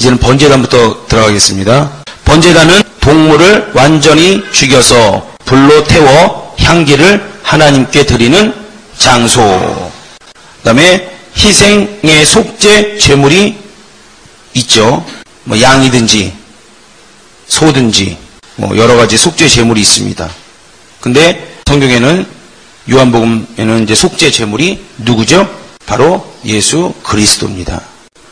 이제는 번제단부터 들어가겠습니다. 번제단은 동물을 완전히 죽여서 불로 태워 향기를 하나님께 드리는 장소. 그 다음에 희생의 속죄 제물이 있죠. 뭐 양이든지 소든지 뭐 여러 가지 속죄 제물이 있습니다. 근데 성경에는 요한복음에는 이제 속죄 제물이 누구죠? 바로 예수 그리스도입니다.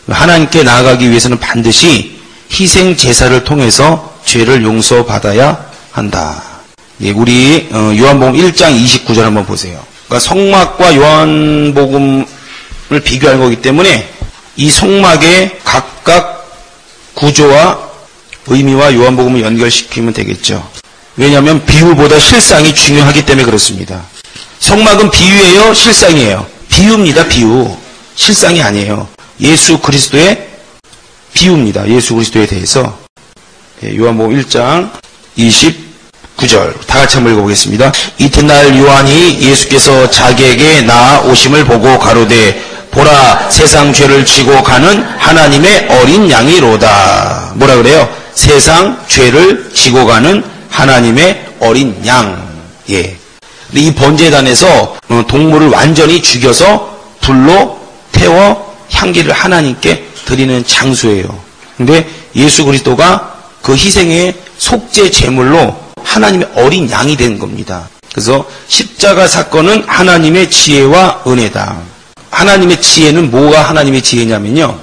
하나님께 나아가기 위해서는 반드시 희생 제사를 통해서 죄를 용서받아야 한다. 예, 우리 요한복음 1장 29절 한번 보세요. 그러니까 성막과 요한복음을 비교한 거기 때문에 이 성막의 각각 구조와 의미와 요한복음을 연결시키면 되겠죠. 왜냐하면 비유보다 실상이 중요하기 때문에 그렇습니다. 성막은 비유예요? 실상이에요? 비유입니다. 비유. 실상이 아니에요. 예수 그리스도의 비유입니다. 예수 그리스도에 대해서. 요한복음 1장 29절 다 같이 한번 읽어보겠습니다. 이튿날 요한이 예수께서 자기에게 나아오심을 보고 가로되 보라 세상 죄를 지고 가는 하나님의 어린 양이로다. 뭐라 그래요? 세상 죄를 지고 가는 하나님의 어린 양. 예. 근데 이 번제단에서 동물을 완전히 죽여서 불로 태워 향기를 하나님께 드리는 장소예요. 근데 예수 그리스도가 그 희생의 속죄 제물로 하나님의 어린 양이 된 겁니다. 그래서 십자가 사건은 하나님의 지혜와 은혜다. 하나님의 지혜는 뭐가 하나님의 지혜냐면요.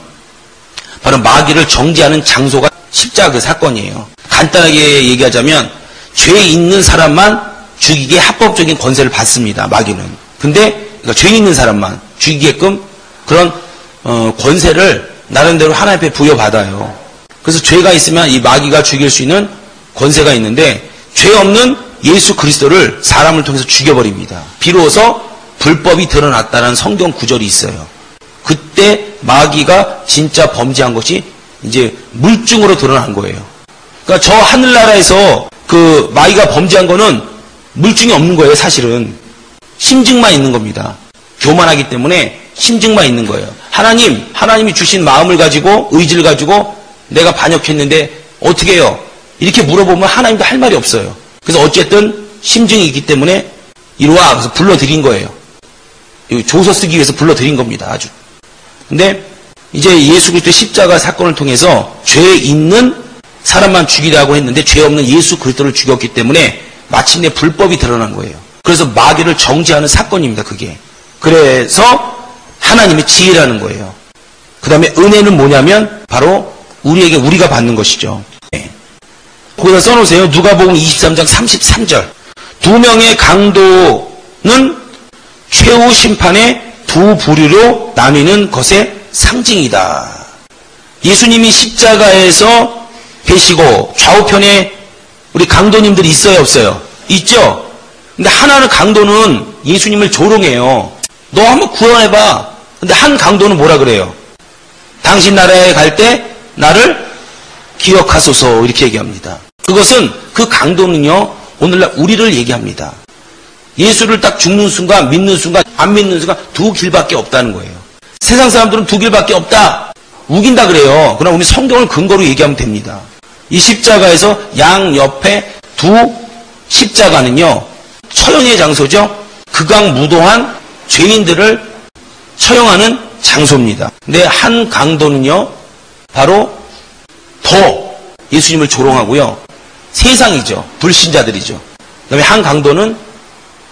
바로 마귀를 정죄하는 장소가 십자가 그 사건이에요. 간단하게 얘기하자면 죄 있는 사람만 죽이기에 합법적인 권세를 받습니다. 마귀는. 근데 그러니까 죄 있는 사람만 죽이게끔 그런 권세를 나름대로 하나님 앞에 부여받아요. 그래서 죄가 있으면 이 마귀가 죽일 수 있는 권세가 있는데 죄 없는 예수 그리스도를 사람을 통해서 죽여버립니다. 비로소 불법이 드러났다는 성경 구절이 있어요. 그때 마귀가 진짜 범죄한 것이 이제 물증으로 드러난 거예요. 그러니까 저 하늘나라에서 그 마귀가 범죄한 거는 물증이 없는 거예요. 사실은 심증만 있는 겁니다. 교만하기 때문에 심증만 있는 거예요. 하나님이 주신 마음을 가지고 의지를 가지고 내가 반역했는데 어떻게 해요? 이렇게 물어보면 하나님도 할 말이 없어요. 그래서 어쨌든 심증이 있기 때문에 이리와 그래서 불러드린 거예요. 조서 쓰기 위해서 불러드린 겁니다. 아주. 근데 이제 예수 그리스도의 십자가 사건을 통해서 죄 있는 사람만 죽이라고 했는데 죄 없는 예수 그리스도를 죽였기 때문에 마침내 불법이 드러난 거예요. 그래서 마귀를 정죄하는 사건입니다. 그게. 그래서 하나님의 지혜라는 거예요. 그 다음에 은혜는 뭐냐면 바로 우리가 받는 것이죠. 네. 거기다 써놓으세요. 누가복음 23장 33절. 두 명의 강도는 최후 심판의 두 부류로 나뉘는 것의 상징이다. 예수님이 십자가에서 계시고 좌우편에 우리 강도님들이 있어요, 없어요? 있죠? 근데 하나는 강도는 예수님을 조롱해요. 너 한번 구원해봐. 근데 한 강도는 뭐라 그래요? 당신 나라에 갈 때 나를 기억하소서 이렇게 얘기합니다. 그것은 그 강도는요 오늘날 우리를 얘기합니다. 예수를 딱 죽는 순간 믿는 순간 안 믿는 순간 두 길밖에 없다는 거예요. 세상 사람들은 두 길밖에 없다 우긴다 그래요. 그러나 우리 성경을 근거로 얘기하면 됩니다. 이 십자가에서 양 옆에 두 십자가는요 처형의 장소죠. 극악무도한 죄인들을 처형하는 장소입니다. 근데 한 강도는요 바로 더 예수님을 조롱하고요 세상이죠. 불신자들이죠. 그다음에 한 강도는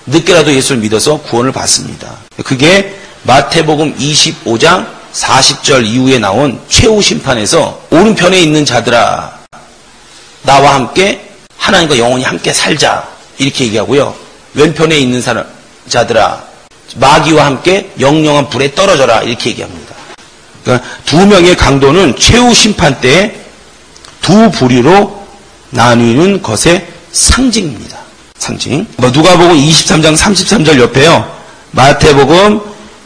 늦게라도 예수를 믿어서 구원을 받습니다. 그게 마태복음 25장 40절 이후에 나온 최후 심판에서 오른편에 있는 자들아 나와 함께 하나님과 영원히 함께 살자 이렇게 얘기하고요. 왼편에 있는 자들아 마귀와 함께 영영한 불에 떨어져라 이렇게 얘기합니다. 그러니까 두 명의 강도는 최후 심판 때 두 부류로 나뉘는 것의 상징입니다. 상징. 누가복음 23장 33절 옆에요. 마태복음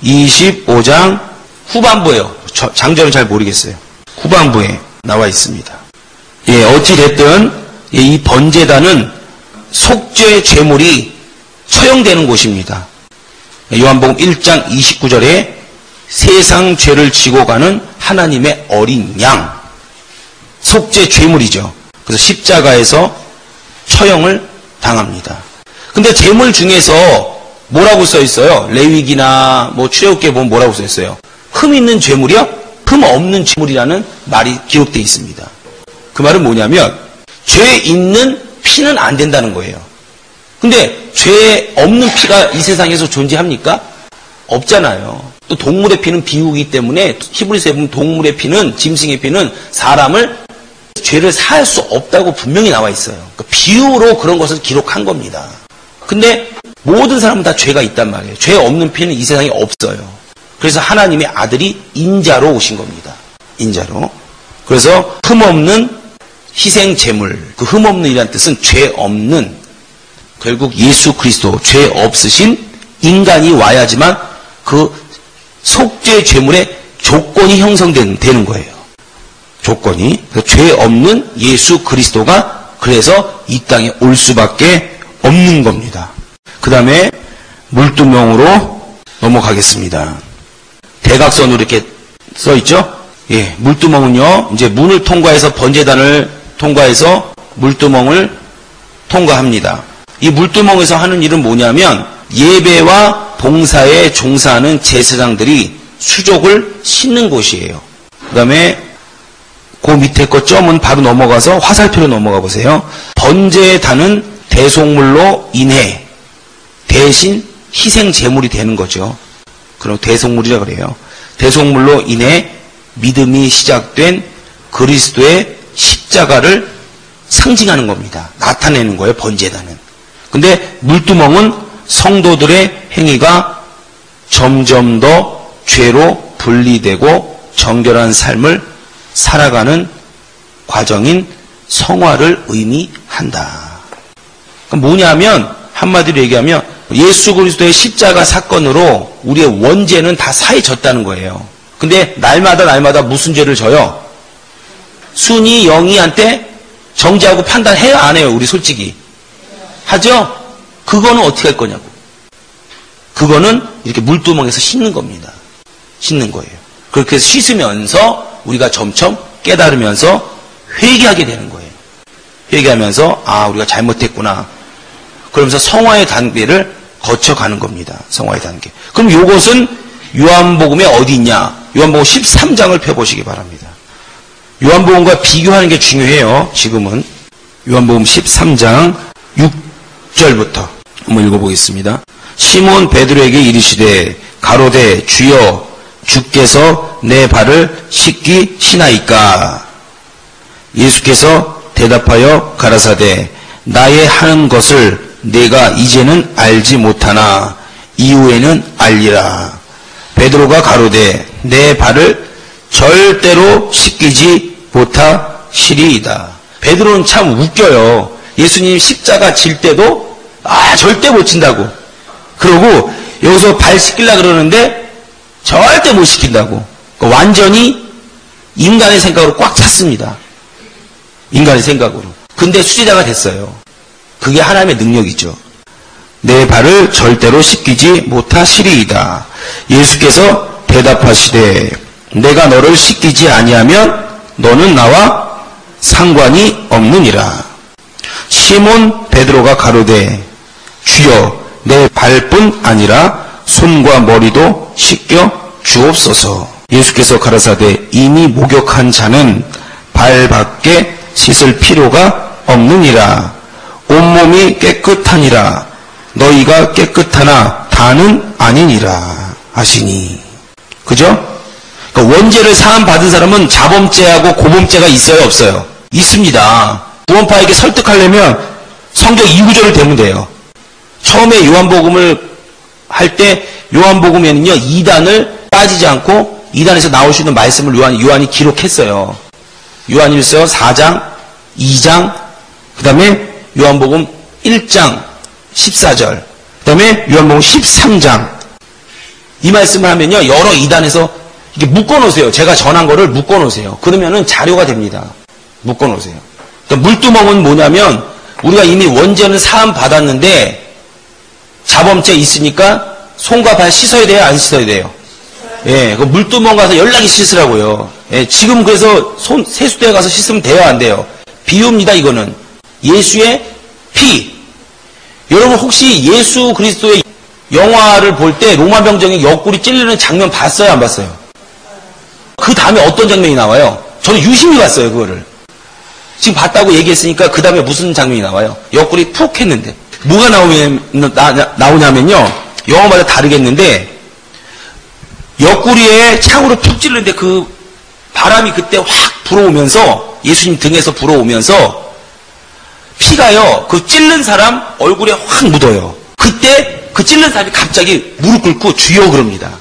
25장 후반부예요. 장절은 잘 모르겠어요. 후반부에 나와 있습니다. 예, 어찌됐든 이 번제단은 속죄 제물이 처형되는 곳입니다. 요한복음 1장 29절에 세상 죄를 지고 가는 하나님의 어린 양 속죄 죄물이죠. 그래서 십자가에서 처형을 당합니다. 근데 제물 중에서 뭐라고 써 있어요? 레위기나 뭐 출애굽기에 보면 뭐라고 써 있어요? 흠 있는 죄물이요? 흠 없는 죄물이라는 말이 기록되어 있습니다. 그 말은 뭐냐면 죄 있는 피는 안 된다는 거예요. 근데 죄 없는 피가 이 세상에서 존재합니까? 없잖아요. 또 동물의 피는 비유이기 때문에 히브리서에 보면 동물의 피는, 짐승의 피는 사람을 죄를 사할 수 없다고 분명히 나와 있어요. 그러니까 비유로 그런 것을 기록한 겁니다. 근데 모든 사람은 다 죄가 있단 말이에요. 죄 없는 피는 이 세상에 없어요. 그래서 하나님의 아들이 인자로 오신 겁니다. 인자로. 그래서 흠없는 희생 제물, 그 흠없는 이라는 뜻은 죄 없는, 결국 예수 그리스도, 죄 없으신 인간이 와야지만 그 속죄 제물의 조건이 형성되는 거예요. 조건이. 죄 없는 예수 그리스도가 그래서 이 땅에 올 수밖에 없는 겁니다. 그 다음에 물두멍으로 넘어가겠습니다. 대각선으로 이렇게 써있죠? 예, 물두멍은요, 이제 문을 통과해서 번제단을 통과해서 물두멍을 통과합니다. 이 물두멍에서 하는 일은 뭐냐면 예배와 봉사에 종사하는 제사장들이 수족을 씻는 곳이에요. 그 다음에 그 밑에 거 점은 바로 넘어가서 화살표로 넘어가 보세요. 번제단은 대속물로 인해 대신 희생 제물이 되는 거죠. 그럼 대속물이라 그래요. 대속물로 인해 믿음이 시작된 그리스도의 십자가를 상징하는 겁니다. 나타내는 거예요, 번제단은. 근데 물두멍은 성도들의 행위가 점점 더 죄로 분리되고 정결한 삶을 살아가는 과정인 성화를 의미한다. 그러니까 뭐냐면 한마디로 얘기하면 예수 그리스도의 십자가 사건으로 우리의 원죄는 다 사해졌다는 거예요. 근데 날마다 무슨 죄를 져요? 순이 영이한테 정죄하고 판단해요, 안 해요? 우리 솔직히 하죠? 그거는 어떻게 할 거냐고. 그거는 이렇게 물두멍에서 씻는 겁니다. 씻는 거예요. 그렇게 해서 씻으면서 우리가 점점 깨달으면서 회개하게 되는 거예요. 회개하면서 아, 우리가 잘못했구나. 그러면서 성화의 단계를 거쳐가는 겁니다. 성화의 단계. 그럼 이것은 요한복음에 어디 있냐? 요한복음 13장을 펴보시기 바랍니다. 요한복음과 비교하는 게 중요해요. 지금은 요한복음 13장 6절부터 한번 읽어보겠습니다. 시몬 베드로에게 이르시되 가로되 주여 주께서 내 발을 씻기시나이까? 예수께서 대답하여 가라사대 나의 하는 것을 내가 이제는 알지 못하나 이후에는 알리라. 베드로가 가로되 내 발을 절대로 씻기지 못하시리이다. 베드로는 참 웃겨요. 예수님 십자가 질 때도 절대 못 친다고. 그러고 여기서 발 씻기려고 그러는데 절대 못 씻긴다고. 완전히 인간의 생각으로 꽉 찼습니다. 인간의 생각으로. 근데 수제자가 됐어요. 그게 하나님의 능력이죠. 내 발을 절대로 씻기지 못하시리이다. 예수께서 대답하시되 내가 너를 씻기지 아니하면 너는 나와 상관이 없느니라. 시몬 베드로가 가로되 주여 내 발뿐 아니라 손과 머리도 씻겨 주옵소서. 예수께서 가라사대 이미 목욕한 자는 발밖에 씻을 필요가 없느니라. 온몸이 깨끗하니라. 너희가 깨끗하나 다는 아니니라 하시니. 그죠? 그러니까 원죄를 사함 받은 사람은 자범죄하고 고범죄가 있어요, 없어요? 있습니다. 구원파에게 설득하려면 성경 2구절을 대면 돼요. 처음에 요한복음을 할 때 요한복음에는요 2단을 빠지지 않고 2단에서 나올 수 있는 말씀을 요한이 기록했어요. 요한일서 4장, 2장, 그 다음에 요한복음 1장 14절, 그 다음에 요한복음 13장. 이 말씀을 하면요 여러 2단에서 이렇게 묶어놓으세요. 제가 전한 거를 묶어놓으세요. 그러면은 자료가 됩니다. 묶어놓으세요. 그러니까 물두멍은 뭐냐면 우리가 이미 원죄는 사함 받았는데 자범죄 있으니까 손과 발 씻어야 돼요, 안 씻어야 돼요? 예, 그 물두멍 가서 연락이 씻으라고요. 예, 지금 그래서 세수대에 가서 씻으면 돼요, 안 돼요? 비유입니다, 이거는. 예수의 피. 여러분 혹시 예수 그리스도의 영화를 볼 때 로마 병정이 옆구리 찔리는 장면 봤어요, 안 봤어요? 그 다음에 어떤 장면이 나와요? 저는 유심히 봤어요, 그거를. 지금 봤다고 얘기했으니까 그 다음에 무슨 장면이 나와요? 옆구리 푹 했는데. 뭐가 나오냐면요. 영화마다 다르겠는데 옆구리에 창으로 푹 찔르는데 그 바람이 그때 확 불어오면서 예수님 등에서 불어오면서 피가요. 그 찔른 사람 얼굴에 확 묻어요. 그때 그 찔른 사람이 갑자기 무릎 꿇고 주여 그럽니다.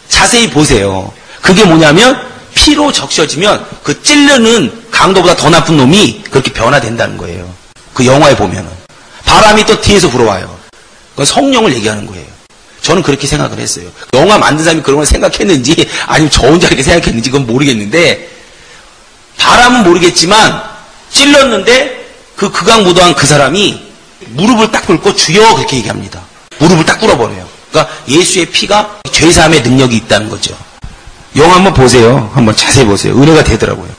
자세히 보세요. 그게 뭐냐면 피로 적셔지면 그 찔르는 강도보다 더 나쁜 놈이 그렇게 변화된다는 거예요. 그 영화에 보면은. 바람이 또 뒤에서 불어와요. 그건 성령을 얘기하는 거예요. 저는 그렇게 생각을 했어요. 영화 만든 사람이 그런 걸 생각했는지 아니면 저 혼자 이렇게 생각했는지 그건 모르겠는데 바람은 모르겠지만 찔렀는데 그 극악무도한 그 사람이 무릎을 딱 꿇고 주여 그렇게 얘기합니다. 무릎을 딱 꿇어버려요. 그러니까 예수의 피가 죄사함의 능력이 있다는 거죠. 영화 한번 보세요. 한번 자세히 보세요. 은혜가 되더라고요.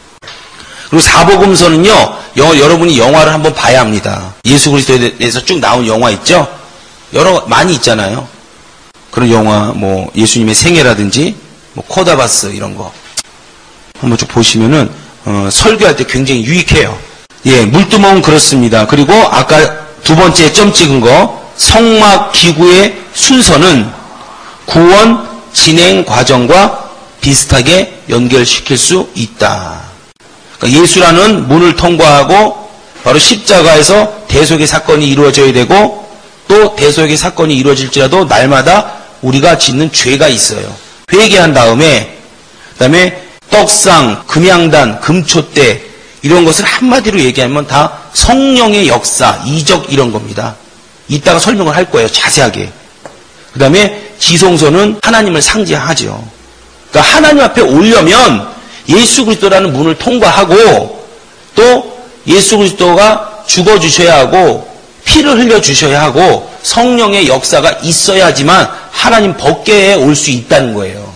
그리고 사복음서는요. 여러분이 영화를 한번 봐야 합니다. 예수 그리스도에 대해서 쭉 나온 영화 있죠? 많이 있잖아요. 그런 영화, 뭐 예수님의 생애라든지 뭐 코다바스 이런 거 한번 쭉 보시면은 설교할 때 굉장히 유익해요. 예, 물두멍은 그렇습니다. 그리고 아까 두 번째 점 찍은 거 성막 기구의 순서는 구원 진행 과정과 비슷하게 연결시킬 수 있다. 그러니까 예수라는 문을 통과하고 바로 십자가에서 대속의 사건이 이루어져야 되고 또 대속의 사건이 이루어질지라도 날마다 우리가 짓는 죄가 있어요. 회개한 다음에 그다음에 떡상, 금양단, 금초대 이런 것을 한마디로 얘기하면 다 성령의 역사, 이적 이런 겁니다. 이따가 설명을 할 거예요. 자세하게. 그 다음에 지성소는 하나님을 상징하죠. 그러니까 하나님 앞에 오려면 예수 그리스도라는 문을 통과하고 또 예수 그리스도가 죽어주셔야 하고 피를 흘려주셔야 하고 성령의 역사가 있어야지만 하나님 법궤에 올 수 있다는 거예요.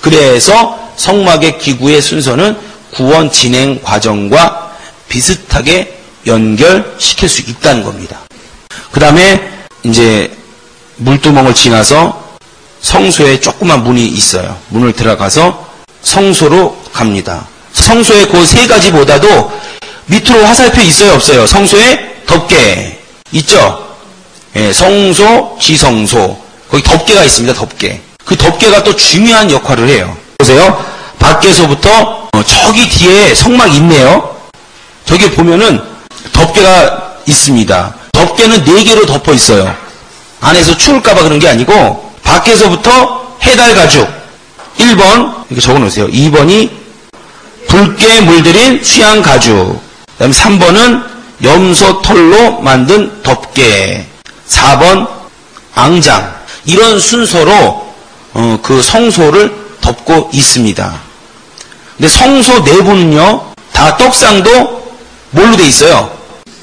그래서 성막의 기구의 순서는 구원 진행 과정과 비슷하게 연결시킬 수 있다는 겁니다. 그 다음에 이제 물두멍을 지나서 성소에 조그만 문이 있어요. 문을 들어가서 성소로 갑니다. 성소에 그 세 가지보다도 밑으로 화살표 있어요, 없어요? 성소에 덮개 있죠? 예, 성소, 지성소. 거기 덮개가 있습니다, 덮개. 그 덮개가 또 중요한 역할을 해요. 보세요. 밖에서부터 저기 뒤에 성막이 있네요. 저기 보면은 덮개가 있습니다. 덮개는 4개로 덮어 있어요. 안에서 추울까봐 그런 게 아니고 밖에서부터 해달 가죽 1번 이렇게 적어 놓으세요. 2번이 붉게 물들인 수양 가죽, 그다음에 3번은 염소 털로 만든 덮개, 4번 앙장. 이런 순서로 그 성소를 덮고 있습니다. 근데 성소 내부는요, 다 떡상도 뭘로 돼 있어요?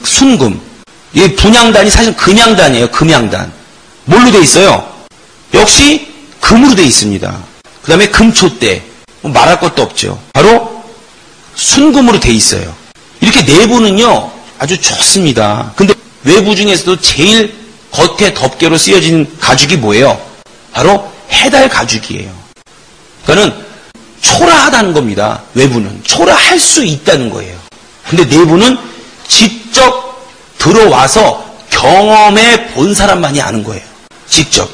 순금. 이 분향단이 사실 금향단이에요. 금향단. 뭘로 돼 있어요? 역시 금으로 돼 있습니다. 그 다음에 금초대. 말할 것도 없죠. 바로 순금으로 돼 있어요. 이렇게 내부는요, 아주 좋습니다. 근데 외부 중에서도 제일 겉에 덮개로 쓰여진 가죽이 뭐예요? 바로 해달 가죽이에요. 그러니까는 초라하다는 겁니다. 외부는. 초라할 수 있다는 거예요. 근데 내부는 직접 들어와서 경험해 본 사람만이 아는 거예요. 직접.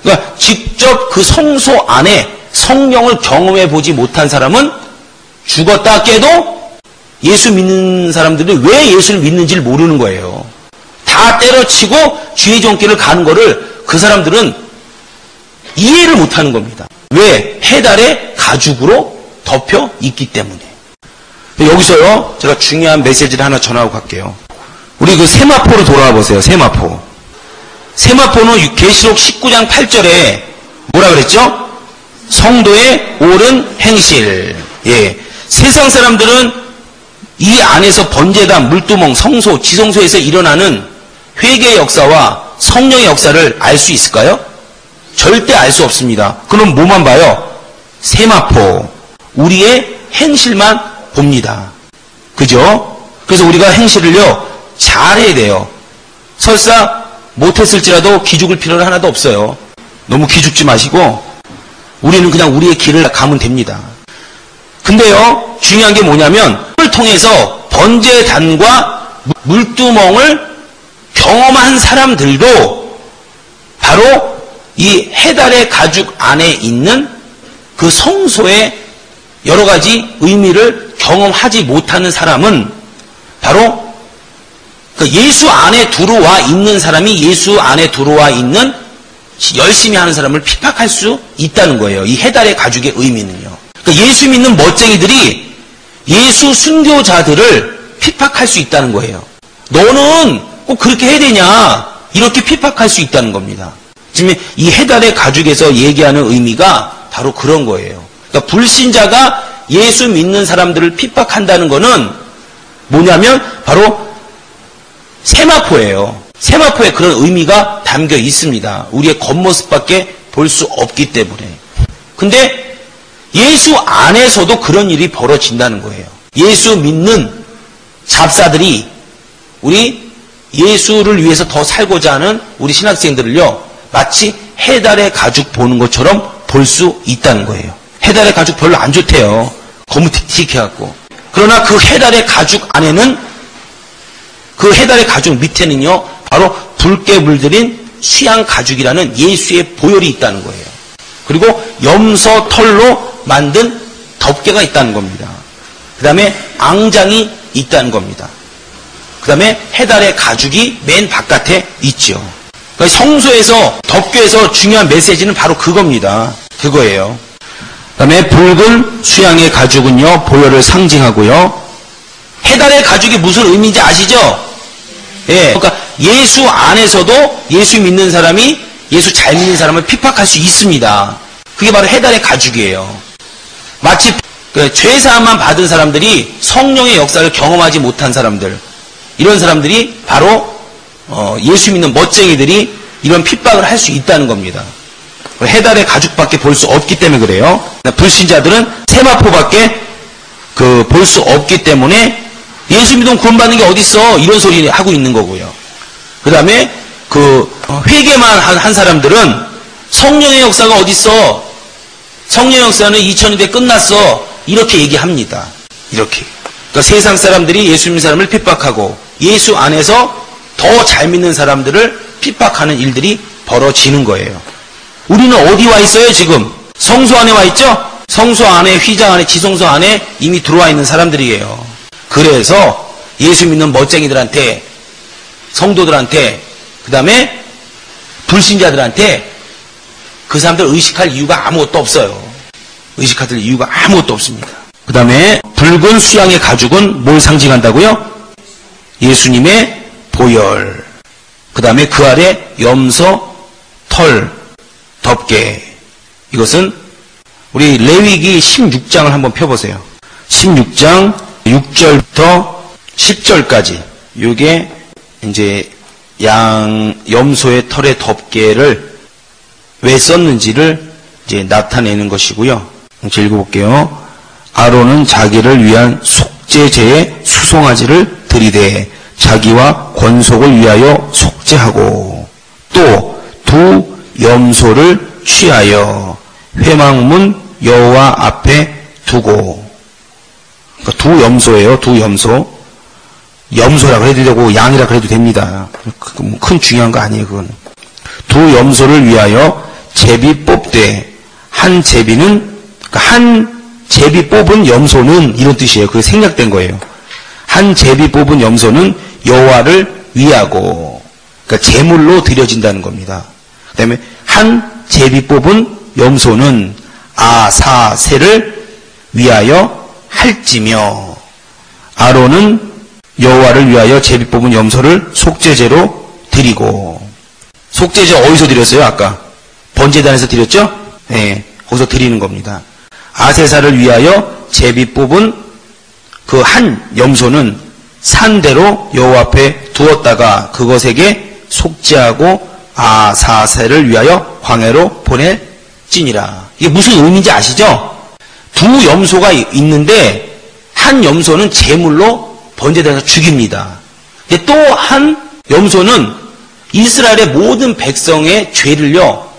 그러니까 직접 그 성소 안에 성령을 경험해 보지 못한 사람은 죽었다 깨도 예수 믿는 사람들이 왜 예수를 믿는지를 모르는 거예요. 다 때려치고 주의 종길을 가는 거를 그 사람들은 이해를 못하는 겁니다. 왜? 해달의 가죽으로 덮여 있기 때문에. 여기서요, 제가 중요한 메시지를 하나 전하고 갈게요. 우리 그 세마포로 돌아와 보세요. 세마포. 세마포는 계시록 19장 8절에 뭐라 그랬죠? 성도의 옳은 행실. 예. 세상 사람들은 이 안에서 번제단, 물두멍, 성소, 지성소에서 일어나는 회개의 역사와 성령의 역사를 알 수 있을까요? 절대 알 수 없습니다. 그럼 뭐만 봐요? 세마포, 우리의 행실만 봅니다. 그죠? 그래서 우리가 행실을요, 잘해야 돼요. 설사 못했을지라도 기죽을 필요는 하나도 없어요. 너무 기죽지 마시고 우리는 그냥 우리의 길을 가면 됩니다. 근데요, 중요한 게 뭐냐면 그걸 통해서 번제단과 물두멍을 경험한 사람들도 바로 이 해달의 가죽 안에 있는 그 성소의 여러 가지 의미를 경험하지 못하는 사람은 바로 예수 안에 들어와 있는 사람이 예수 안에 들어와 있는 열심히 하는 사람을 핍박할 수 있다는 거예요. 이 해달의 가죽의 의미는요. 그러니까 예수 믿는 멋쟁이들이 예수 순교자들을 핍박할 수 있다는 거예요. 너는 꼭 그렇게 해야 되냐? 이렇게 핍박할 수 있다는 겁니다. 지금 이 해달의 가죽에서 얘기하는 의미가 바로 그런 거예요. 그러니까 불신자가 예수 믿는 사람들을 핍박한다는 거는 뭐냐면 바로 세마포예요. 세마포에 그런 의미가 담겨 있습니다. 우리의 겉모습밖에 볼 수 없기 때문에. 근데 예수 안에서도 그런 일이 벌어진다는 거예요. 예수 믿는 잡사들이 우리 예수를 위해서 더 살고자 하는 우리 신학생들을요, 마치 해달의 가죽 보는 것처럼 볼 수 있다는 거예요. 해달의 가죽 별로 안 좋대요. 거무튀튀해갖고. 그러나 그 해달의 가죽 안에는, 그 해달의 가죽 밑에는요, 바로 붉게 물들인 수양 가죽이라는 예수의 보혈이 있다는 거예요. 그리고 염소 털로 만든 덮개가 있다는 겁니다. 그 다음에 앙장이 있다는 겁니다. 그 다음에 해달의 가죽이 맨 바깥에 있죠. 그러니까 성소에서, 덮개에서 중요한 메시지는 바로 그겁니다. 그거예요. 그 다음에 붉은 수양의 가죽은요, 보혈을 상징하고요. 해달의 가죽이 무슨 의미인지 아시죠? 예. 그러니까 예수 안에서도 예수 믿는 사람이 예수 잘 믿는 사람을 핍박할 수 있습니다. 그게 바로 해달의 가죽이에요. 마치 죄사함만 받은 사람들이 성령의 역사를 경험하지 못한 사람들, 이런 사람들이 바로 예수 믿는 멋쟁이들이 이런 핍박을 할 수 있다는 겁니다. 해달의 가죽밖에 볼 수 없기 때문에 그래요. 불신자들은 세마포밖에 볼 수 없기 때문에 예수 믿으면 구원받는 게 어딨어, 이런 소리 하고 있는 거고요. 그 다음에 회개만 한 사람들은 성령의 역사가 어딨어, 성령의 역사는 2000년대 끝났어, 이렇게 얘기합니다. 이렇게. 그러니까 세상 사람들이 예수 믿는 사람을 핍박하고 예수 안에서 더 잘 믿는 사람들을 핍박하는 일들이 벌어지는 거예요. 우리는 어디 와 있어요, 지금? 성소 안에 와 있죠? 성소 안에, 휘장 안에, 지성소 안에 이미 들어와 있는 사람들이에요. 그래서 예수 믿는 멋쟁이들한테, 성도들한테, 그 다음에 불신자들한테 그 사람들 의식할 이유가 아무것도 없어요. 의식할 이유가 아무것도 없습니다. 그 다음에 붉은 수양의 가죽은 뭘 상징한다고요? 예수님의 보혈. 그 다음에 그 아래 염소, 털, 덮개. 이것은 우리 레위기 16장을 한번 펴보세요. 16장 6절부터 10절까지. 이게 이제 염소의 털의 덮개를 왜 썼는지를 이제 나타내는 것이고요. 이제 읽어볼게요. 아론은 자기를 위한 속죄제에 수송아지를 들이대 자기와 권속을 위하여 속죄하고, 또 두 염소를 취하여 회막문 여호와 앞에 두고. 그러니까 두 염소예요. 두 염소. 염소라 그래도 되고 양이라 그래도 됩니다. 큰 중요한 거 아니에요. 그건. 두 염소를 위하여 제비 뽑되, 한 제비는, 그러니까 한 제비 뽑은 염소는, 이런 뜻이에요. 그게 생략된 거예요. 한 제비 뽑은 염소는 여호와를 위하고, 그러니까 제물로 드려진다는 겁니다. 그 다음에 한 제비 뽑은 염소는 아사세를 위하여 할지며, 아론은 여호와를 위하여 제비 뽑은 염소를 속죄제로 드리고. 속죄제 어디서 드렸어요? 아까 번제단에서 드렸죠? 네, 거기서 드리는 겁니다. 아세사를 위하여 제비 뽑은 그 한 염소는 산대로 여호와 앞에 두었다가 그것에게 속죄하고 아사세를 위하여 광야로 보낼지니라. 이게 무슨 의미인지 아시죠? 두 염소가 있는데 한 염소는 제물로 번제단에서 죽입니다. 또 한 염소는 이스라엘의 모든 백성의 죄를요,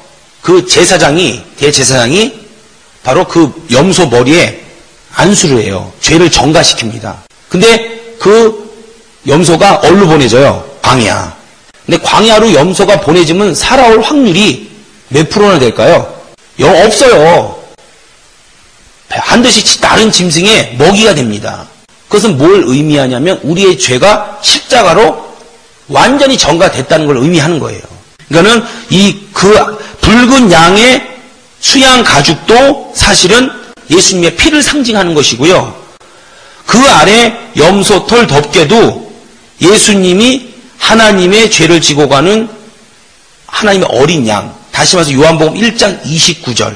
그 대제사장이 바로 그 염소 머리에 안수를 해요. 죄를 전가시킵니다. 근데 그 염소가 어디로 보내져요? 광야. 근데 광야로 염소가 보내지면 살아올 확률이 몇 프로나 될까요? 없어요. 반드시 다른 짐승의 먹이가 됩니다. 그것은 뭘 의미하냐면 우리의 죄가 십자가로 완전히 전가됐다는 걸 의미하는 거예요. 그러니까는 그 붉은 양의 수양 가죽도 사실은 예수님의 피를 상징하는 것이고요. 그 아래 염소 털 덮개도 예수님이 하나님의 죄를 지고 가는 하나님의 어린 양. 다시 말해서 요한복음 1장 29절.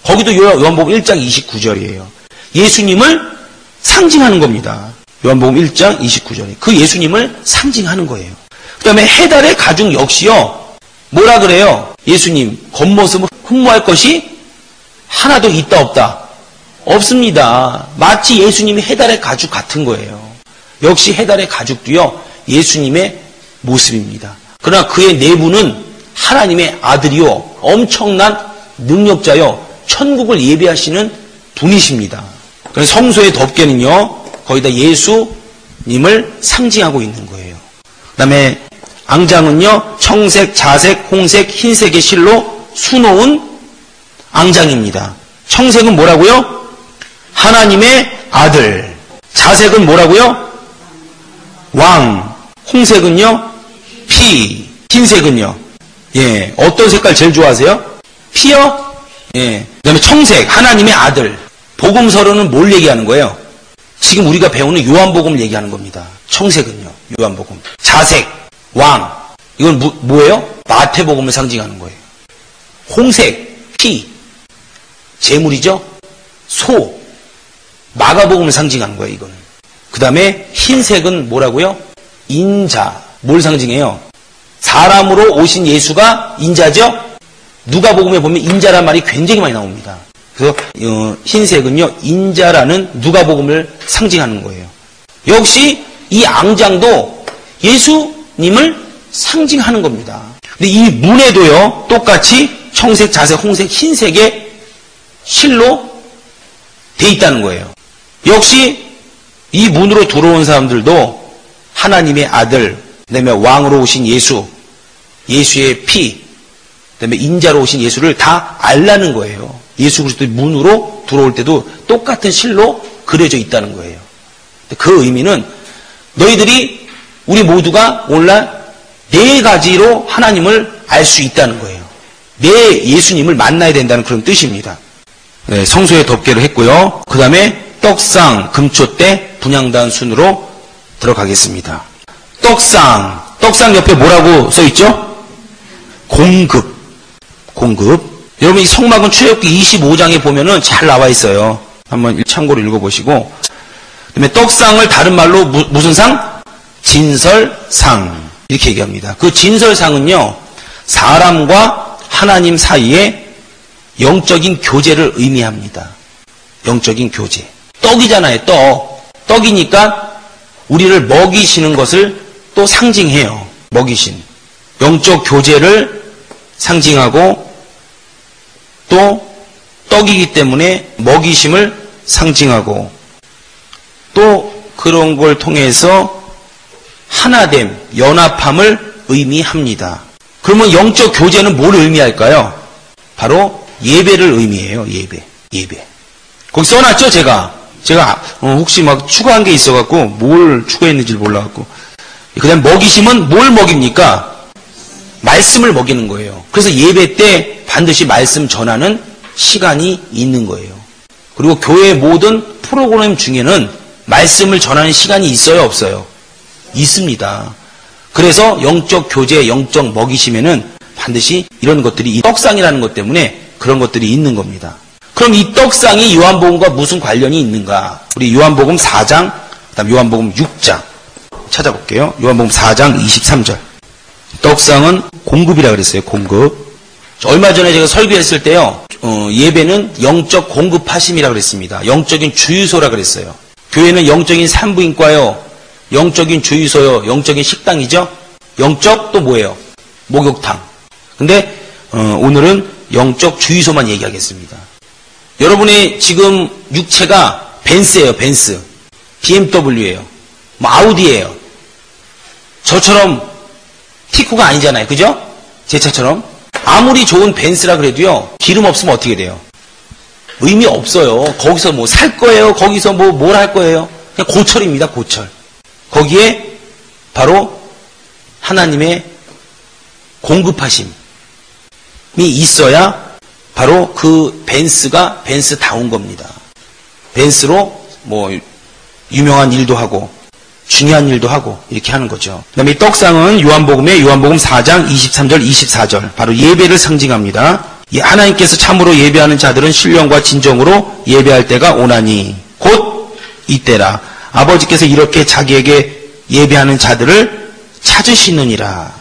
거기도 요한복음 1장 29절이에요. 예수님을 상징하는 겁니다. 요한복음 1장 29절이. 그 예수님을 상징하는 거예요. 그 다음에 해달의 가죽 역시요. 뭐라 그래요? 예수님 겉모습을 흠모할 것이 하나도 있다 없다? 없습니다. 마치 예수님이 해달의 가죽 같은 거예요. 역시 해달의 가죽도요. 예수님의 모습입니다. 그러나 그의 내부는 하나님의 아들이요. 엄청난 능력자요. 천국을 예배하시는 분이십니다. 그래서 성소의 덮개는요. 거의 다 예수님을 상징하고 있는 거예요. 그 다음에 앙장은요. 청색, 자색, 홍색, 흰색의 실로 수놓은 앙장입니다. 청색은 뭐라고요? 하나님의 아들. 자색은 뭐라고요? 왕. 홍색은요? 피. 흰색은요? 예. 어떤 색깔 제일 좋아하세요? 피요? 예. 그 다음에 청색. 하나님의 아들. 복음서로는 뭘 얘기하는 거예요? 지금 우리가 배우는 요한복음을 얘기하는 겁니다. 청색은요. 요한복음. 자색. 왕. 이건 뭐예요? 마태복음을 상징하는 거예요. 홍색. 피. 재물이죠? 소. 마가복음을 상징하는 거예요. 이거는. 그 다음에 흰색은 뭐라고요? 인자. 뭘 상징해요? 사람으로 오신 예수가 인자죠? 누가복음에 보면 인자란 말이 굉장히 많이 나옵니다. 그래서 흰색은요. 인자라는 누가복음을 상징하는 거예요. 역시 이 앙장도 예수님을 상징하는 겁니다. 근데 이 문에도요. 똑같이 청색, 자색, 홍색, 흰색의 실로 돼 있다는 거예요. 역시 이 문으로 들어온 사람들도 하나님의 아들, 그다음에 왕으로 오신 예수, 예수의 피, 그다음에 인자로 오신 예수를 다 알라는 거예요. 예수 그리스도의 문으로 들어올 때도 똑같은 실로 그려져 있다는 거예요. 그 의미는 너희들이 우리 모두가 오늘날 네 가지로 하나님을 알 수 있다는 거예요. 네 예수님을 만나야 된다는 그런 뜻입니다. 네, 성소의 덮개를 했고요. 그 다음에 떡상, 금초대, 분향단 순으로 들어가겠습니다. 떡상 옆에 뭐라고 써있죠? 공급. 여러분 이 성막은 출애굽기 25장에 보면은 잘 나와 있어요. 한번 참고로 읽어보시고. 그다음에 떡상을 다른 말로 무슨 상? 진설상. 이렇게 얘기합니다. 그 진설상은요. 사람과 하나님 사이에 영적인 교제를 의미합니다. 영적인 교제. 떡이잖아요. 떡이니까 우리를 먹이시는 것을 또 상징해요. 먹이신. 영적 교제를 상징하고 또 떡이기 때문에 먹이심을 상징하고 또 그런 걸 통해서 하나됨, 연합함을 의미합니다. 그러면 영적 교제는 뭘 의미할까요? 바로 예배를 의미해요. 예배. 거기 써놨죠, 제가 혹시 막 추가한 게 있어갖고 뭘 추가했는지 몰라갖고. 그 다음 먹이심은 뭘 먹입니까? 말씀을 먹이는 거예요. 그래서 예배 때 반드시 말씀 전하는 시간이 있는 거예요. 그리고 교회의 모든 프로그램 중에는 말씀을 전하는 시간이 있어요, 없어요? 있습니다. 그래서 영적 교제, 영적 먹이심에는 반드시 이런 것들이, 이 떡상이라는 것 때문에 그런 것들이 있는 겁니다. 그럼 이 떡상이 요한복음과 무슨 관련이 있는가? 우리 요한복음 4장, 그다음 요한복음 6장 찾아볼게요. 요한복음 4장 23절. 떡상은 공급이라 그랬어요. 공급. 얼마 전에 제가 설교했을 때요, 예배는 영적 공급하심이라 그랬습니다. 영적인 주유소라 그랬어요. 교회는 영적인 산부인과요, 영적인 주유소요, 영적인 식당이죠. 영적 또 뭐예요? 목욕탕. 근데 오늘은 영적 주유소만 얘기하겠습니다. 여러분의 지금 육체가 벤츠예요, 벤츠. BMW예요. 뭐 아우디예요. 저처럼 티코가 아니잖아요. 그죠? 제 차처럼. 아무리 좋은 벤츠라 그래도요, 기름 없으면 어떻게 돼요? 의미 없어요. 거기서 뭐 살 거예요? 거기서 뭐 뭘 할 거예요? 그냥 고철입니다, 고철. 거기에 바로 하나님의 공급하심이 있어야 바로 그 벤츠가 벤츠다운 겁니다. 벤츠로 뭐 유명한 일도 하고 중요한 일도 하고 이렇게 하는 거죠. 그 다음에 떡상은 요한복음의 요한복음 4장 23절 24절 바로 예배를 상징합니다. 하나님께서 참으로 예배하는 자들은 신령과 진정으로 예배할 때가 오나니 곧 이때라. 아버지께서 이렇게 자기에게 예배하는 자들을 찾으시느니라.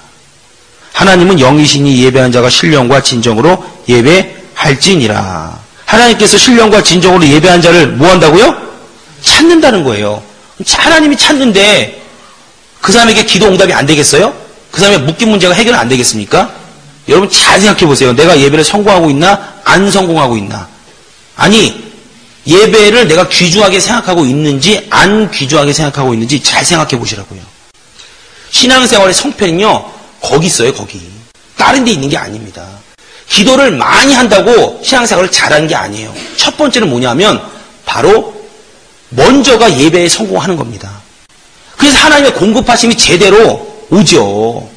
하나님은 영이시니 예배하는 자가 신령과 진정으로 예배할지니라. 하나님께서 신령과 진정으로 예배하는 자를 뭐 한다고요? 찾는다는 거예요. 하나님이 찾는데 그 사람에게 기도 응답이 안 되겠어요? 그 사람의 묶인 문제가 해결 안 되겠습니까? 여러분 잘 생각해 보세요. 내가 예배를 성공하고 있나? 안 성공하고 있나? 아니, 예배를 내가 귀중하게 생각하고 있는지 안 귀중하게 생각하고 있는지 잘 생각해 보시라고요. 신앙생활의 성패는요, 거기 있어요, 거기. 다른 데 있는 게 아닙니다. 기도를 많이 한다고 신앙생활을 잘하는 게 아니에요. 첫 번째는 뭐냐면 바로 먼저가 예배에 성공하는 겁니다. 그래서 하나님의 공급하심이 제대로 오죠.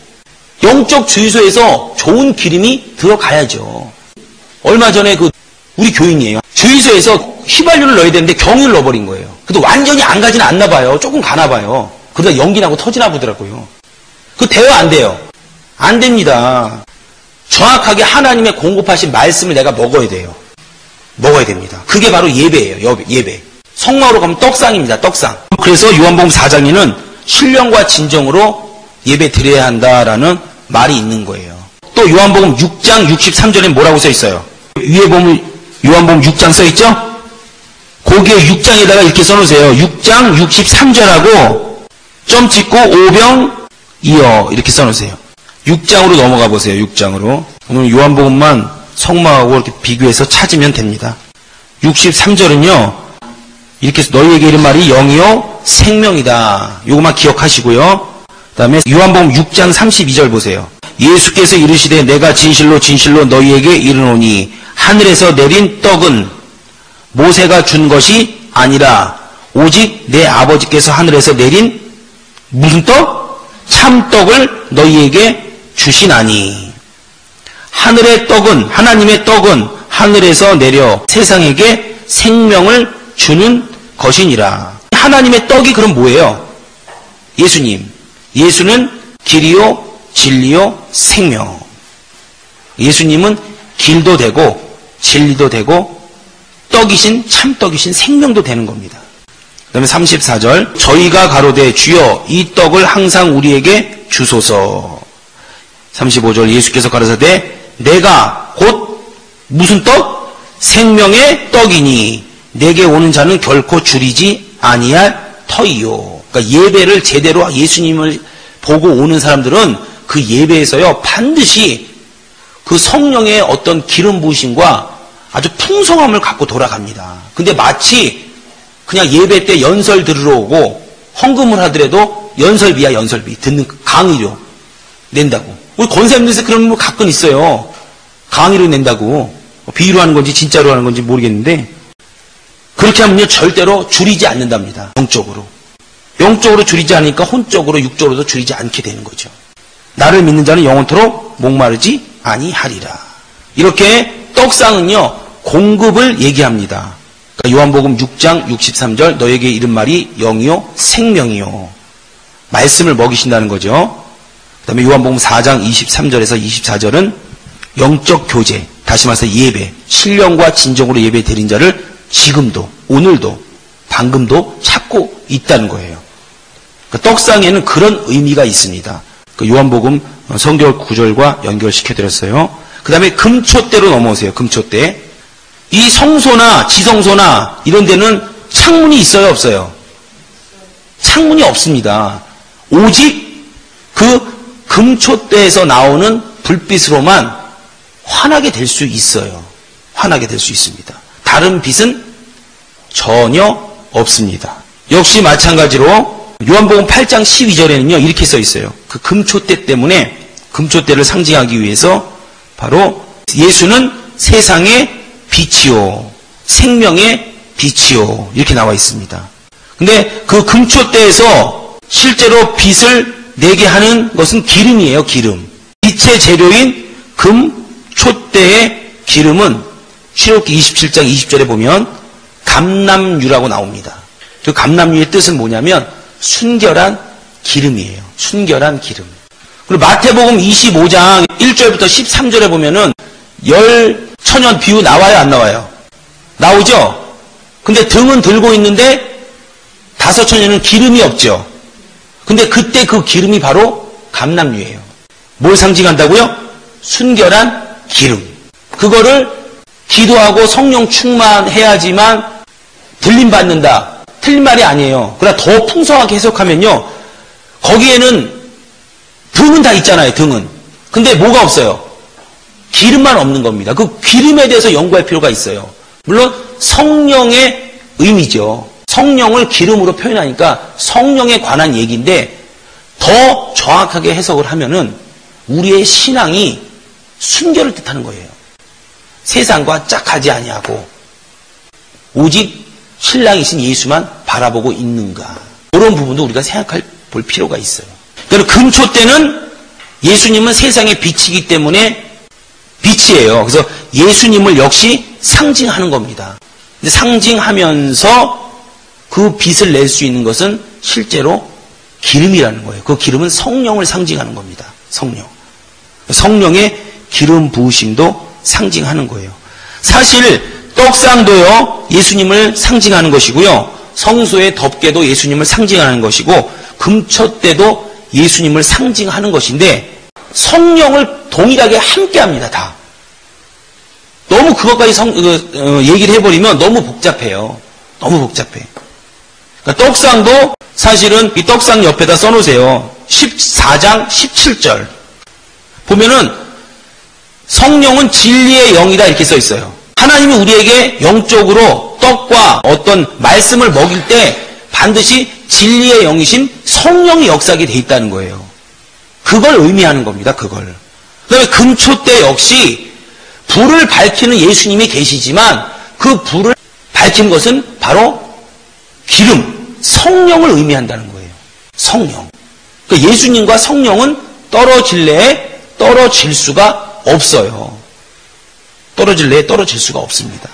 영적 주유소에서 좋은 기름이 들어가야죠. 얼마 전에 우리 교인이에요. 주유소에서 휘발유를 넣어야 되는데 경유를 넣어버린 거예요. 근데 완전히 안 가지는 않나 봐요. 조금 가나 봐요. 그러다 연기 나고 터지나 보더라고요. 돼요, 안 돼요? 안 됩니다. 정확하게 하나님의 공급하신 말씀을 내가 먹어야 돼요. 먹어야 됩니다. 그게 바로 예배예요. 예배. 성막으로 가면 떡상입니다. 떡상. 그래서 요한복음 4장에는 신령과 진정으로 예배 드려야 한다라는 말이 있는 거예요. 또 요한복음 6장 63절에 뭐라고 써 있어요? 위에 보면 요한복음 6장 써 있죠? 거기에 6장에다가 이렇게 써놓으세요. 6장 63절하고 점 찍고 오병 이어 이렇게 써놓으세요. 6장으로 넘어가 보세요. 6장으로. 오늘 요한복음만 성막하고 이렇게 비교해서 찾으면 됩니다. 63절은요. 이렇게 너희에게 이른 말이 영이요 생명이다. 요것만 기억하시고요. 그 다음에 요한복음 6장 32절 보세요. 예수께서 이르시되 내가 진실로 진실로 너희에게 이르노니 하늘에서 내린 떡은 모세가 준 것이 아니라 오직 내 아버지께서 하늘에서 내린 무슨 떡? 참떡을 너희에게 주시나니. 하늘의 떡은, 하나님의 떡은 하늘에서 내려 세상에게 생명을 주는 것이니라. 하나님의 떡이 그럼 뭐예요? 예수님. 예수는 길이요 진리요 생명. 예수님은 길도 되고 진리도 되고 떡이신 참떡이신 생명도 되는 겁니다. 그 다음에 34절 저희가 가로되 주여 이 떡을 항상 우리에게 주소서. 35절 예수께서 가라사대 내가 곧 무슨 떡? 생명의 떡이니 내게 오는 자는 결코 줄이지 아니할 터이요. 그러니까 예배를 제대로 예수님을 보고 오는 사람들은 그 예배에서요 반드시 그 성령의 어떤 기름 부으심과 아주 풍성함을 갖고 돌아갑니다. 근데 마치 그냥 예배 때 연설 들으러 오고 헌금을 하더라도 연설비야 연설비 듣는 강의료 낸다고. 우리 권사님들에서 그런 거 가끔 있어요. 강의료 낸다고. 비유로 하는 건지 진짜로 하는 건지 모르겠는데 그렇게 하면요 절대로 줄이지 않는답니다. 영적으로. 영적으로 줄이지 않으니까 혼적으로 육적으로도 줄이지 않게 되는 거죠. 나를 믿는 자는 영원토록 목마르지 아니하리라. 이렇게 떡상은요 공급을 얘기합니다. 그러니까 요한복음 6장 63절 너에게 이른 말이 영이요 생명이요. 말씀을 먹이신다는 거죠. 그 다음에 요한복음 4장 23절에서 24절은 영적 교제, 다시 말해서 예배, 신령과 진정으로 예배 드린 자를 지금도 오늘도 방금도 찾고 있다는 거예요. 그러니까 떡상에는 그런 의미가 있습니다. 그 요한복음 성경 구절과 연결시켜드렸어요. 그 다음에 금초대로 넘어오세요. 금초대. 이 성소나 지성소나 이런 데는 창문이 있어요, 없어요? 창문이 없습니다. 오직 그 금초대에서 나오는 불빛으로만 환하게 될 수 있어요. 환하게 될 수 있습니다. 다른 빛은 전혀 없습니다. 역시 마찬가지로 요한복음 8장 12절에는요 이렇게 써 있어요. 그 금초대 때문에, 금초대를 상징하기 위해서 바로 예수는 세상의 빛이요 생명의 빛이요 이렇게 나와 있습니다. 근데 그 금초대에서 실제로 빛을 내게 하는 것은 기름이에요. 기름. 빛의 재료인 금초대의 기름은 출애굽기 27장 20절에 보면 감람유라고 나옵니다. 그 감람유의 뜻은 뭐냐면 순결한 기름이에요. 순결한 기름. 그리고 마태복음 25장 1절부터 13절에 보면은 열 천연 비유 나와요, 안 나와요? 나오죠? 근데 등은 들고 있는데 다섯 천연은 기름이 없죠. 근데 그때 그 기름이 바로 감람유예요. 뭘 상징한다고요? 순결한 기름. 그거를 기도하고 성령 충만해야지만 들림받는다. 틀린 말이 아니에요. 그러나 더 풍성하게 해석하면요. 거기에는 등은 다 있잖아요. 등은. 근데 뭐가 없어요? 기름만 없는 겁니다. 그 기름에 대해서 연구할 필요가 있어요. 물론 성령의 의미죠. 성령을 기름으로 표현하니까 성령에 관한 얘기인데 더 정확하게 해석을 하면은 우리의 신앙이 순결을 뜻하는 거예요. 세상과 짝하지 아니하고 오직 신랑이신 예수만 바라보고 있는가. 그런 부분도 우리가 생각할 볼 필요가 있어요. 그러니까 금초 때는 예수님은 세상의 빛이기 때문에 빛이에요. 그래서 예수님을 역시 상징하는 겁니다. 근데 상징하면서 그 빛을 낼 수 있는 것은 실제로 기름이라는 거예요. 그 기름은 성령을 상징하는 겁니다. 성령. 성령의 기름 부으심도 상징하는 거예요. 사실 떡상도요 예수님을 상징하는 것이고요. 성소의 덮개도 예수님을 상징하는 것이고 금초대도 예수님을 상징하는 것인데 성령을 동일하게 함께합니다. 다. 너무 그것까지 얘기를 해버리면 너무 복잡해요. 너무 복잡해. 그러니까 떡상도 사실은 이 떡상 옆에다 써놓으세요. 14장 17절 보면은 성령은 진리의 영이다 이렇게 써 있어요. 하나님이 우리에게 영적으로 떡과 어떤 말씀을 먹일 때 반드시 진리의 영이신 성령이 역사하게 돼 있다는 거예요. 그걸 의미하는 겁니다. 그걸. 그 다음에 금초대 역시 불을 밝히는 예수님이 계시지만 그 불을 밝히는 것은 바로 기름, 성령을 의미한다는 거예요. 성령. 그러니까 예수님과 성령은 떨어질래에 떨어질 수가 없어요. 떨어질래에 떨어질 수가 없습니다.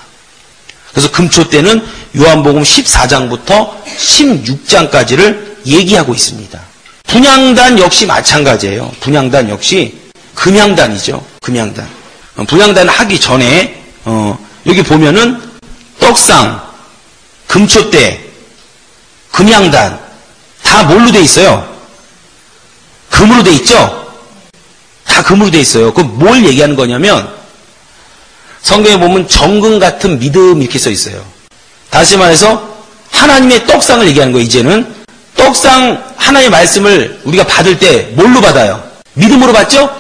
그래서 금초대는 요한복음 14장부터 16장까지를 얘기하고 있습니다. 분향단 역시 마찬가지예요. 분향단 역시 금향단이죠. 금향단. 분향단 하기 전에 여기 보면은 떡상, 금초대, 금향단 다 뭘로 돼 있어요? 금으로 돼 있죠? 다 금으로 돼 있어요. 그 뭘 얘기하는 거냐면 성경에 보면 정금 같은 믿음 이렇게 써 있어요. 다시 말해서 하나님의 떡상을 얘기하는 거예요. 이제는 떡상 하나님의 말씀을 우리가 받을 때 뭘로 받아요? 믿음으로 받죠?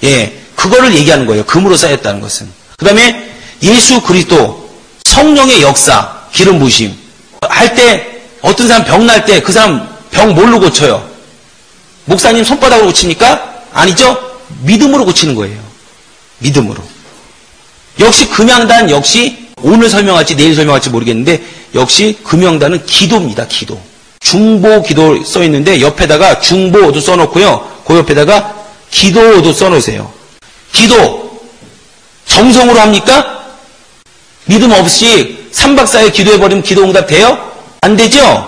예, 그거를 얘기하는 거예요. 금으로 쌓였다는 것은. 그 다음에 예수 그리스도 성령의 역사, 기름 부으심 할 때 어떤 사람 병 날 때 그 사람 병 뭘로 고쳐요? 목사님 손바닥으로 고칩니까? 아니죠? 믿음으로 고치는 거예요. 믿음으로. 역시 금향단 역시 오늘 설명할지 내일 설명할지 모르겠는데 역시 금향단은 기도입니다. 기도. 중보 기도 써 있는데 옆에다가 중보도 써놓고요. 그 옆에다가 기도도 써놓으세요. 기도 정성으로 합니까? 믿음 없이 3박 4일 기도해버리면 기도 응답 돼요? 안 되죠?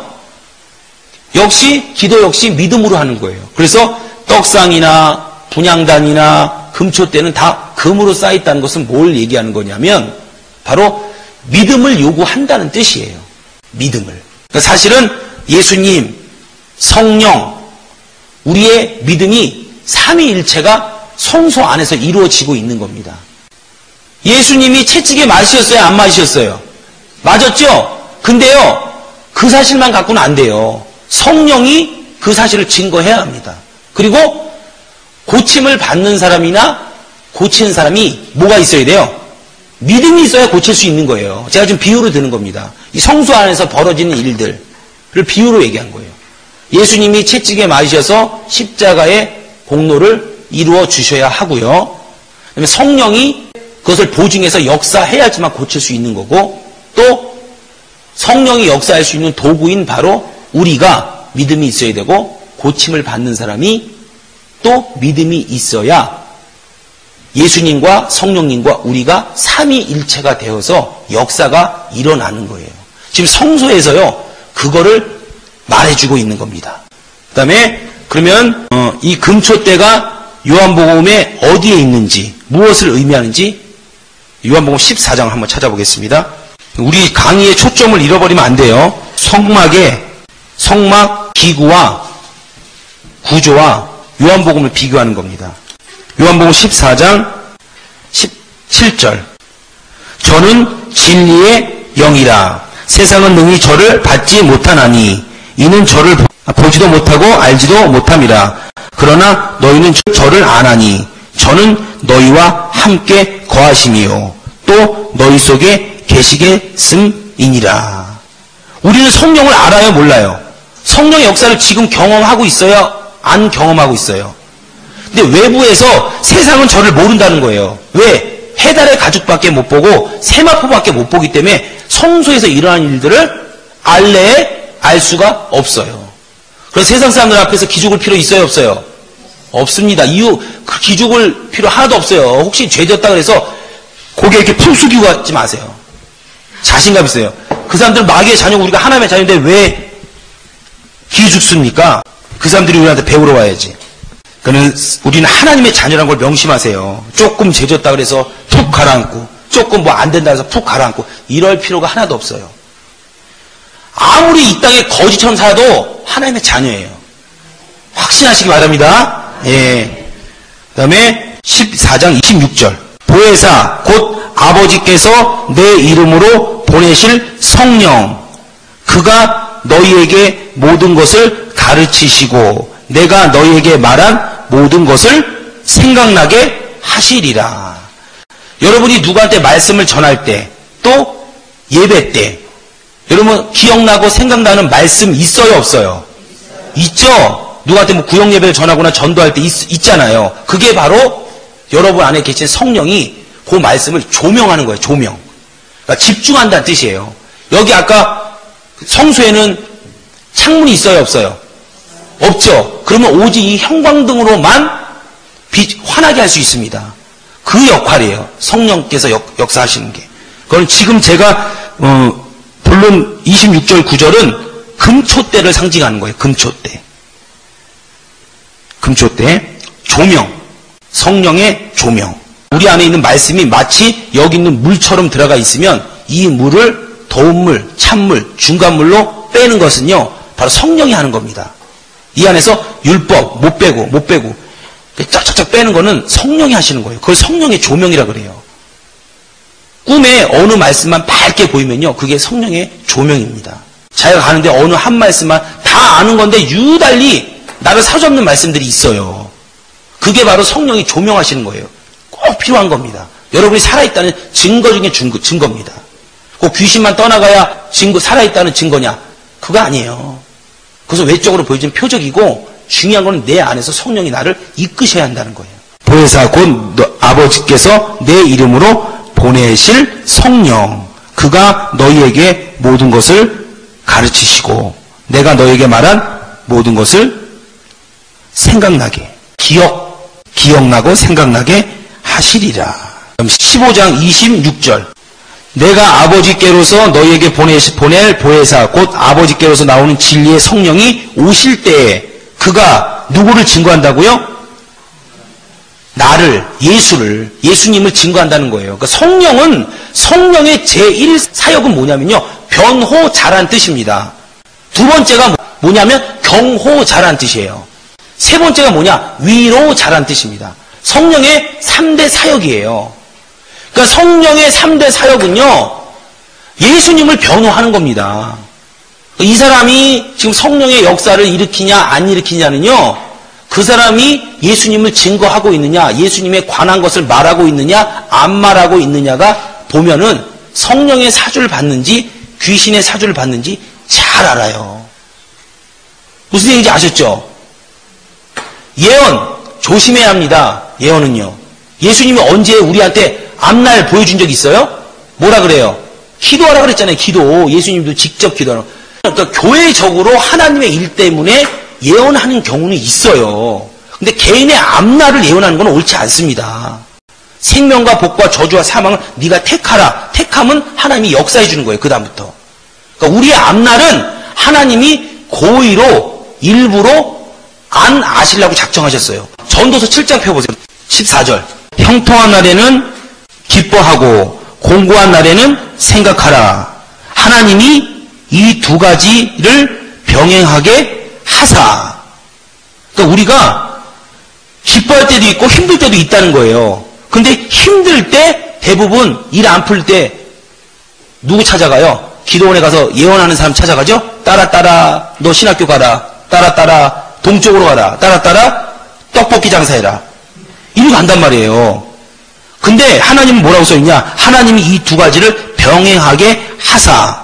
역시 기도 역시 믿음으로 하는 거예요. 그래서 떡상이나 분향단이나 금초대는 다 금으로 쌓였다는 것은 뭘 얘기하는 거냐면 바로 믿음을 요구한다는 뜻이에요. 믿음을. 그러니까 사실은 예수님, 성령, 우리의 믿음이 삼위일체가 성소 안에서 이루어지고 있는 겁니다. 예수님이 채찍에 맞으셨어요? 안 맞으셨어요? 맞았죠? 근데요, 그 사실만 갖고는 안 돼요. 성령이 그 사실을 증거해야 합니다. 그리고 고침을 받는 사람이나 고치는 사람이 뭐가 있어야 돼요? 믿음이 있어야 고칠 수 있는 거예요. 제가 지금 비유로 드는 겁니다. 이 성소 안에서 벌어지는 일들을 비유로 얘기한 거예요. 예수님이 채찍에 맞으셔서 십자가의 공로를 이루어 주셔야 하고요. 그다음에 성령이 그것을 보증해서 역사해야지만 고칠 수 있는 거고, 또 성령이 역사할 수 있는 도구인 바로 우리가 믿음이 있어야 되고, 고침을 받는 사람이 또 믿음이 있어야 예수님과 성령님과 우리가 삼위일체가 되어서 역사가 일어나는 거예요. 지금 성소에서요, 그거를 말해주고 있는 겁니다. 그 다음에 그러면 이 금초대가 요한복음에 어디에 있는지, 무엇을 의미하는지 요한복음 14장 한번 찾아보겠습니다. 우리 강의의 초점을 잃어버리면 안 돼요. 성막 기구와 구조와 요한복음을 비교하는 겁니다. 요한복음 14장 17절. 저는 진리의 영이라. 세상은 능히 저를 받지 못하나니 이는 저를 보지도 못하고 알지도 못함이라. 그러나 너희는 저를 아나니 저는 너희와 함께 거하심이요 또 너희 속에 계시겠음이니라. 우리는 성령을 알아요, 몰라요? 성령의 역사를 지금 경험하고 있어요? 안 경험하고 있어요? 근데 외부에서 세상은 저를 모른다는 거예요. 왜? 해달의 가죽밖에 못 보고 세마포밖에 못 보기 때문에 성소에서 일어나는 일들을 알 수가 없어요. 그래서 세상 사람들 앞에서 기죽을 필요 있어요, 없어요? 없습니다. 그 기죽을 필요 하나도 없어요. 혹시 죄졌다 그래서 고개 이렇게 푹 숙이고 가지 마세요. 자신감 있어요. 그 사람들은 마귀의 자녀고 우리가 하나님의 자녀인데 왜 기죽습니까? 그 사람들이 우리한테 배우러 와야지. 그는 우리는 하나님의 자녀라는 걸 명심하세요. 조금 죄졌다 그래서 푹 가라앉고, 조금 뭐 안 된다 해서 푹 가라앉고, 이럴 필요가 하나도 없어요. 아무리 이 땅에 거지처럼 살아도 하나님의 자녀예요. 확신하시기 바랍니다. 예. 그 다음에 14장 26절. 보혜사 곧 아버지께서 내 이름으로 보내실 성령, 그가 너희에게 모든 것을 가르치시고 내가 너희에게 말한 모든 것을 생각나게 하시리라. 여러분이 누구한테 말씀을 전할 때, 또 예배 때, 여러분 기억나고 생각나는 말씀 있어요, 없어요? 있죠? 누구한테 뭐 구역 예배를 전하거나 전도할 때 있잖아요. 그게 바로 여러분 안에 계신 성령이 그 말씀을 조명하는 거예요, 조명. 그러니까 집중한다는 뜻이에요. 여기 아까 성소에는 창문이 있어요, 없어요? 없죠? 그러면 오직 이 형광등으로만 환하게 할 수 있습니다. 그 역할이에요. 성령께서 역사하시는 게. 그건 지금 제가 본론 26절 9절은 금초대를 상징하는 거예요. 금초대. 조명. 성령의 조명. 우리 안에 있는 말씀이 마치 여기 있는 물처럼 들어가 있으면 이 물을 더운 물, 찬물, 중간물로 빼는 것은요, 바로 성령이 하는 겁니다. 이 안에서 율법, 못 빼고, 쫙쫙쫙 빼는 거는 성령이 하시는 거예요. 그걸 성령의 조명이라 그래요. 꿈에 어느 말씀만 밝게 보이면요, 그게 성령의 조명입니다. 자기가 가는데 어느 한 말씀만 다 아는 건데 유달리 나를 사로잡는 말씀들이 있어요. 그게 바로 성령이 조명하시는 거예요. 꼭 필요한 겁니다. 여러분이 살아있다는 증거 중에 증거입니다. 꼭 귀신만 떠나가야 살아있다는 증거냐? 그거 아니에요. 그래서 외적으로 보여지는 표적이고, 중요한 건 내 안에서 성령이 나를 이끄셔야 한다는 거예요. 보혜사 곧 아버지께서 내 이름으로 보내실 성령, 그가 너희에게 모든 것을 가르치시고 내가 너희에게 말한 모든 것을 생각나게, 기억나고 생각나게 하시리라. 15장 26절. 내가 아버지께로서 너희에게 보낼 보혜사 곧 아버지께로서 나오는 진리의 성령이 오실 때에 그가 누구를 증거한다고요? 나를, 예수님을 증거한다는 거예요. 그러니까 성령은, 성령의 제1사역은 뭐냐면요, 변호자란 뜻입니다. 두 번째가 뭐냐면 경호자란 뜻이에요. 세 번째가 뭐냐, 위로자란 뜻입니다. 성령의 3대 사역이에요. 그러니까 성령의 3대 사역은요, 예수님을 변호하는 겁니다. 이 사람이 지금 성령의 역사를 일으키냐 안 일으키냐는요, 그 사람이 예수님을 증거하고 있느냐, 예수님에 관한 것을 말하고 있느냐 안 말하고 있느냐가 보면은 성령의 사주를 받는지 귀신의 사주를 받는지 잘 알아요. 무슨 얘기인지 아셨죠? 예언 조심해야 합니다. 예언은요, 예수님이 언제 우리한테 앞날 보여준 적 있어요? 뭐라 그래요? 기도하라 그랬잖아요. 기도. 예수님도 직접 기도하는. 그러니까 교회적으로 하나님의 일 때문에 예언하는 경우는 있어요. 근데 개인의 앞날을 예언하는 건 옳지 않습니다. 생명과 복과 저주와 사망을 네가 택하라. 택하면 하나님이 역사해 주는 거예요. 그 다음부터. 그러니까 우리의 앞날은 하나님이 고의로 일부러 안 아시려고 작정하셨어요. 전도서 7장 펴보세요. 14절. 형통한 날에는 기뻐하고 공고한 날에는 생각하라. 하나님이 이 두 가지를 병행하게 하사. 그러니까 우리가 기뻐할 때도 있고 힘들 때도 있다는 거예요. 근데 힘들 때 대부분 일 안 풀 때 누구 찾아가요? 기도원에 가서 예언하는 사람 찾아가죠? 따라 너 신학교 가라. 따라 동쪽으로 가라. 따라 떡볶이 장사해라. 이리 간단 말이에요. 근데 하나님은 뭐라고 써있냐? 하나님이 이 두 가지를 병행하게 하사.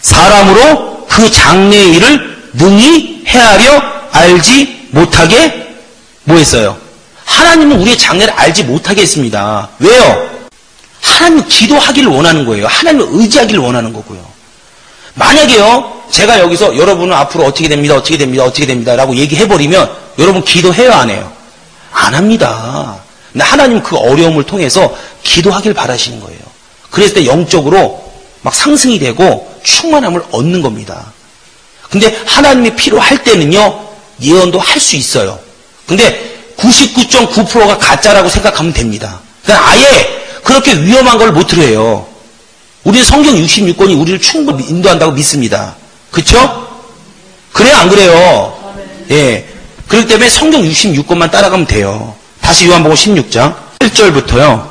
사람으로 그 장래의 일을 능히 헤아려 알지 못하게 뭐 했어요? 하나님은 우리의 장래를 알지 못하게 했습니다. 왜요? 하나님 기도하기를 원하는 거예요. 하나님을 의지하기를 원하는 거고요. 만약에요, 제가 여기서 여러분은 앞으로 어떻게 됩니다 라고 얘기해버리면 여러분 기도해요, 안 해요? 안 합니다. 근데 하나님은 그 어려움을 통해서 기도하길 바라시는 거예요. 그랬을 때 영적으로 막 상승이 되고 충만함을 얻는 겁니다. 근데 하나님이 필요할 때는요, 예언도 할 수 있어요. 근데 99.9%가 가짜라고 생각하면 됩니다. 그러니까 아예 그렇게 위험한 걸 못 들어요. 우리는 성경 66권이 우리를 충분히 인도한다고 믿습니다. 그쵸? 그래요, 안 그래요? 예. 그렇기 때문에 성경 66권만 따라가면 돼요. 다시 요한복음 16장 1절부터요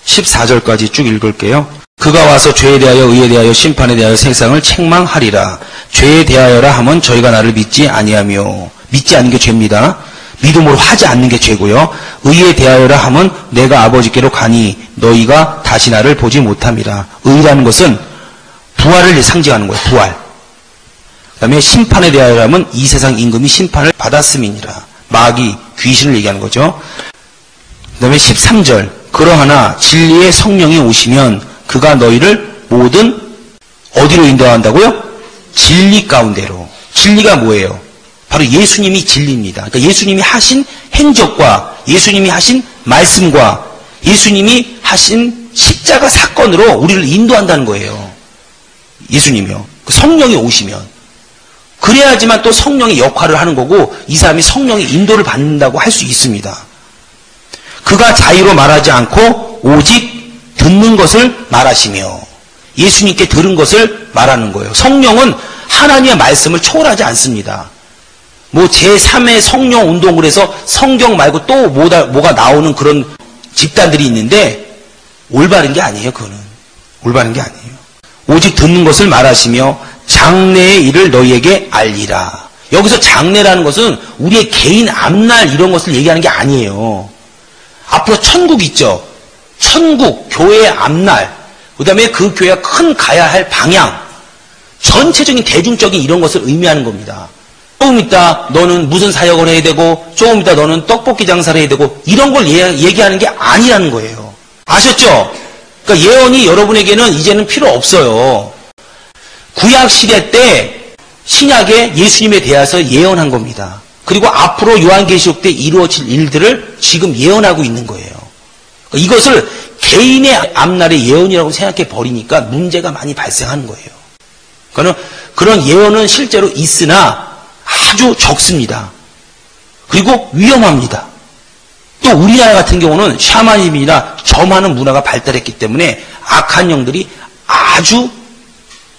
14절까지 쭉 읽을게요. 그가 와서 죄에 대하여 의에 대하여 심판에 대하여 세상을 책망하리라. 죄에 대하여라 하면 저희가 나를 믿지 아니하며, 믿지 않는 게 죄입니다. 믿음으로 하지 않는 게 죄고요. 의에 대하여라 하면 내가 아버지께로 가니 너희가 다시 나를 보지 못함이라. 의라는 것은 부활을 상징하는 거예요. 부활. 그 다음에 심판에 대하여라 하면 이 세상 임금이 심판을 받았음이니라. 마귀, 귀신을 얘기하는 거죠. 그 다음에 13절. 그러하나 진리의 성령이 오시면 그가 너희를 모든 어디로 인도한다고요? 진리 가운데로. 진리가 뭐예요? 바로 예수님이 진리입니다. 그러니까 예수님이 하신 행적과 예수님이 하신 말씀과 예수님이 하신 십자가 사건으로 우리를 인도한다는 거예요. 예수님이요. 성령이 오시면. 그래야지만 또 성령의 역할을 하는 거고 이 사람이 성령의 인도를 받는다고 할 수 있습니다. 그가 자의로 말하지 않고 오직 듣는 것을 말하시며, 예수님께 들은 것을 말하는 거예요. 성령은 하나님의 말씀을 초월하지 않습니다. 뭐 제3의 성령 운동을 해서 성경 말고 또 뭐가 나오는 그런 집단들이 있는데 올바른 게 아니에요. 그거는 올바른 게 아니에요. 오직 듣는 것을 말하시며 장래의 일을 너희에게 알리라. 여기서 장래라는 것은 우리의 개인 앞날 이런 것을 얘기하는 게 아니에요. 앞으로 천국 있죠. 천국, 교회의 앞날, 그 다음에 그 교회가 큰 가야 할 방향, 전체적인 대중적인 이런 것을 의미하는 겁니다. 조금 있다 너는 무슨 사역을 해야 되고, 조금 있다 너는 떡볶이 장사를 해야 되고, 이런 걸 얘기하는 게 아니라는 거예요. 아셨죠? 그러니까 예언이 여러분에게는 이제는 필요 없어요. 구약시대 때 신약에 예수님에 대해서 예언한 겁니다. 그리고 앞으로 요한계시록 때 이루어질 일들을 지금 예언하고 있는 거예요. 이것을 개인의 앞날의 예언이라고 생각해 버리니까 문제가 많이 발생하는 거예요. 그런 예언은 실제로 있으나 아주 적습니다. 그리고 위험합니다. 또 우리나라 같은 경우는 샤머니즘이나 점하는 문화가 발달했기 때문에 악한 영들이 아주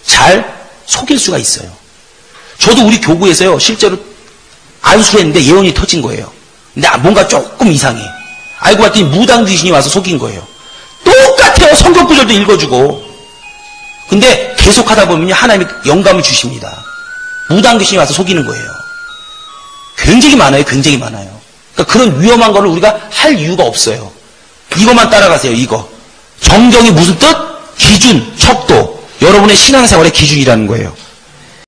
잘 속일 수가 있어요. 저도 우리 교구에서요 실제로 안수했는데 예언이 터진 거예요. 근데 뭔가 조금 이상해. 알고 봤더니 무당 귀신이 와서 속인 거예요. 똑같아요. 성경 구절도 읽어주고. 근데 계속 하다 보면 하나님이 영감을 주십니다. 무당 귀신이 와서 속이는 거예요. 굉장히 많아요. 굉장히 많아요. 그러니까 그런 위험한 거를 우리가 할 이유가 없어요. 이것만 따라가세요. 이거. 정경이 무슨 뜻? 기준, 척도. 여러분의 신앙생활의 기준이라는 거예요.